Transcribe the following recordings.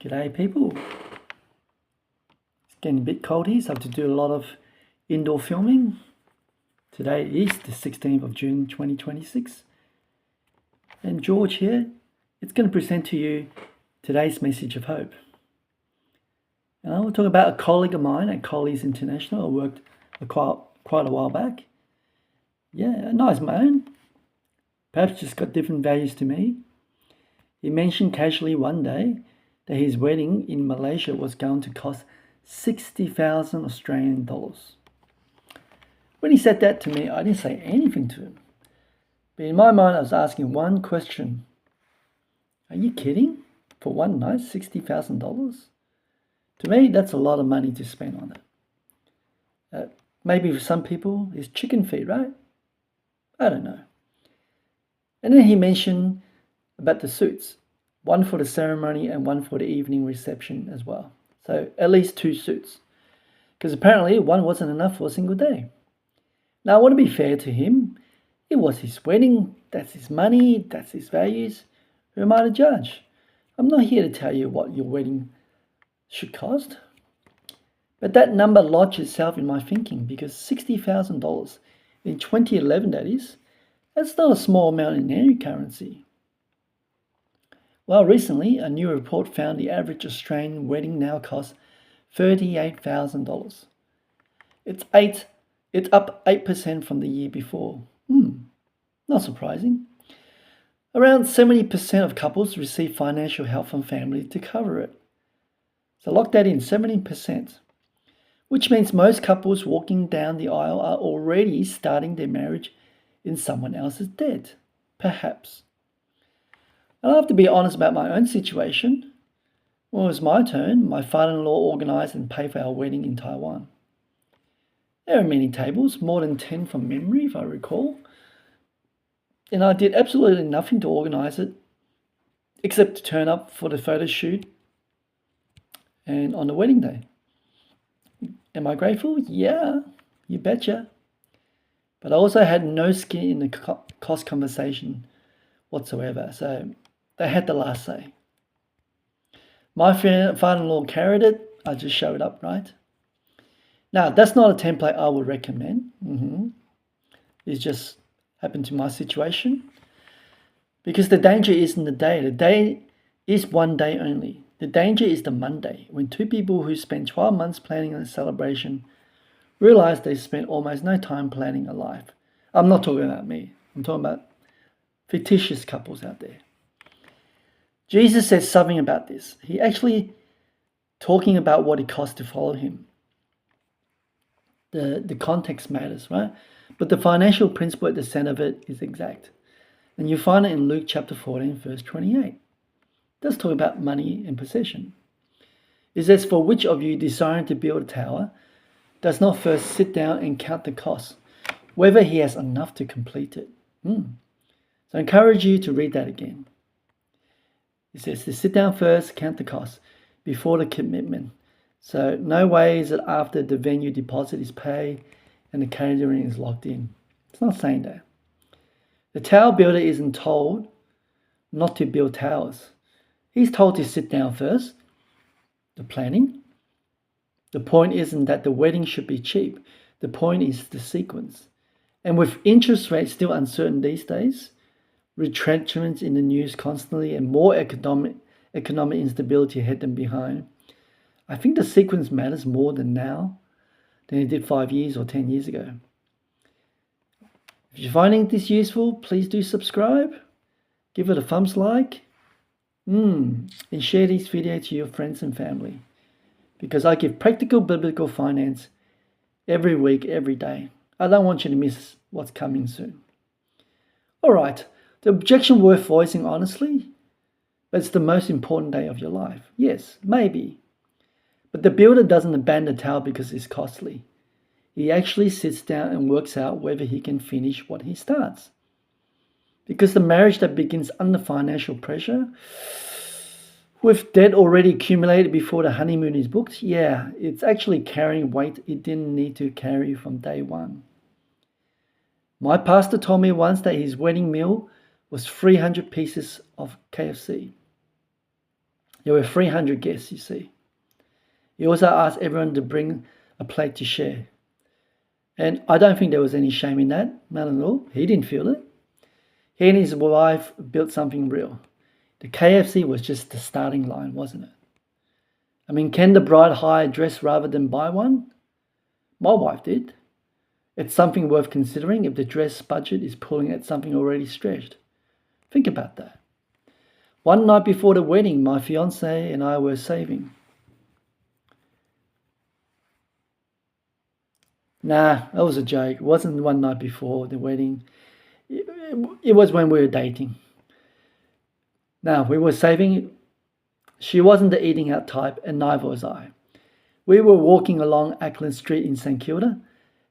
G'day people. It's getting a bit cold here, so I have to do a lot of indoor filming. Today is the 16th of June 2026. And George here, it's going to present to you today's message of hope. And I will talk about a colleague of mine at Collies International. I worked quite a while back. Yeah, a nice man. Perhaps just got different values to me. He mentioned casually one day that his wedding in Malaysia was going to cost 60,000 Australian dollars. When he said that to me, I didn't say anything to him. But in my mind, I was asking one question. Are you kidding? For one night, $60,000? To me, that's a lot of money to spend on it. Maybe for some people, it's chicken feed, right? I don't know. And then he mentioned about the suits. One for the ceremony and one for the evening reception as well. So at least 2 suits. Because apparently one wasn't enough for a single day. Now I want to be fair to him. It was his wedding. That's his money. That's his values. Who am I to judge? I'm not here to tell you what your wedding should cost. But that number lodged itself in my thinking because $60,000 in 2011, that is, that's not a small amount in any currency. Well, recently, a new report found the average Australian wedding now costs $38,000. It's up 8% from the year before. Not surprising. Around 70% of couples receive financial help from family to cover it. So lock that in, 70%. Which means most couples walking down the aisle are already starting their marriage in someone else's debt, perhaps. And I have to be honest about my own situation. When it was my turn, my father-in-law organised and paid for our wedding in Taiwan. There are many tables, more than 10 from memory, if I recall. And I did absolutely nothing to organise it, except to turn up for the photo shoot and on the wedding day. Am I grateful? Yeah, you betcha. But I also had no skin in the cost conversation whatsoever, so they had the last say. My father-in-law carried it. I just showed up, right? Now, that's not a template I would recommend. It's just happened to my situation. Because the danger isn't the day. The day is one day only. The danger is the Monday, when 2 people who spend 12 months planning a celebration realize they spent almost no time planning a life. I'm not talking about me. I'm talking about fictitious couples out there. Jesus said something about this. He actually talking about what it costs to follow him. The context matters, right? But the financial principle at the center of it is exact. And you find it in Luke chapter 14, verse 28. It does talk about money and possession. It says, "For which of you desiring to build a tower does not first sit down and count the costs, whether he has enough to complete it?" So I encourage you to read that again. It says to sit down first, count the costs before the commitment. So no way is it after the venue deposit is paid and the catering is locked in. It's not saying that. The tower builder isn't told not to build towers. He's told to sit down first, the planning. The point isn't that the wedding should be cheap. The point is the sequence. And with interest rates still uncertain these days, retrenchments in the news constantly, and more economic instability ahead than behind, I think the sequence matters more than now than it did 5 years or 10 years ago. If you're finding this useful, please do subscribe, give it a thumbs like, and share this video to your friends and family, because I give practical biblical finance every week, every day. I don't want you to miss what's coming soon. All right. The objection worth voicing honestly, but it's the most important day of your life. Yes, maybe. But the builder doesn't abandon the tower because it's costly. He actually sits down and works out whether he can finish what he starts. Because the marriage that begins under financial pressure, with debt already accumulated before the honeymoon is booked, it's actually carrying weight it didn't need to carry from day one. My pastor told me once that his wedding meal was 300 pieces of KFC. There were 300 guests, you see. He also asked everyone to bring a plate to share. And I don't think there was any shame in that, none at all. He didn't feel it. He and his wife built something real. The KFC was just the starting line, wasn't it? I mean, can the bride hire a dress rather than buy one? My wife did. It's something worth considering if the dress budget is pulling at something already stretched. Think about that. One night before the wedding, my fiancé and I were saving. Nah, that was a joke. It wasn't one night before the wedding. It was when we were dating. Now, we were saving. She wasn't the eating out type, and neither was I. We were walking along Auckland Street in St Kilda,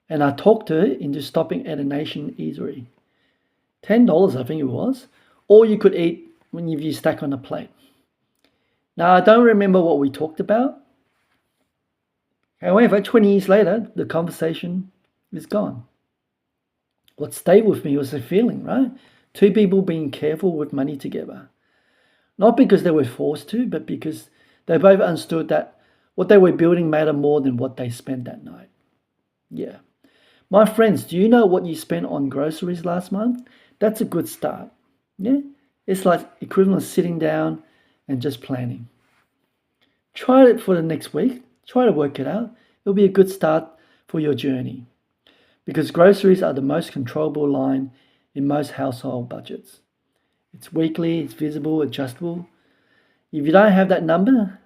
and I talked her into stopping at a Nation eatery. $10, I think it was. All you could eat when you stack on a plate. Now, I don't remember what we talked about. However, 20 years later, the conversation is gone. What stayed with me was the feeling, right? Two people being careful with money together. Not because they were forced to, but because they both understood that what they were building mattered more than what they spent that night. Yeah. My friends, do you know what you spent on groceries last month? That's a good start. Yeah? It's like equivalent of sitting down and just planning. Try it for the next week. Try to work it out. It'll be a good start for your journey. Because groceries are the most controllable line in most household budgets. It's weekly, it's visible, adjustable. If you don't have that number,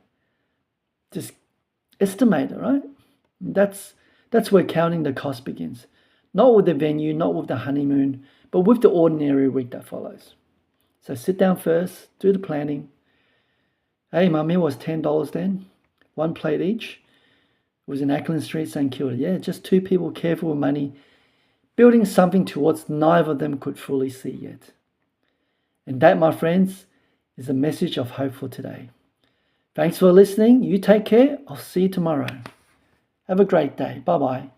just estimate it, right? That's where counting the cost begins. Not with the venue, not with the honeymoon, but with the ordinary week that follows. So sit down first, do the planning. Hey, my meal was $10 then. One plate each. It was in Auckland Street, St Kilda. Yeah, just two people careful with money, building something towards neither of them could fully see yet. And that, my friends, is a message of hope for today. Thanks for listening. You take care. I'll see you tomorrow. Have a great day. Bye-bye.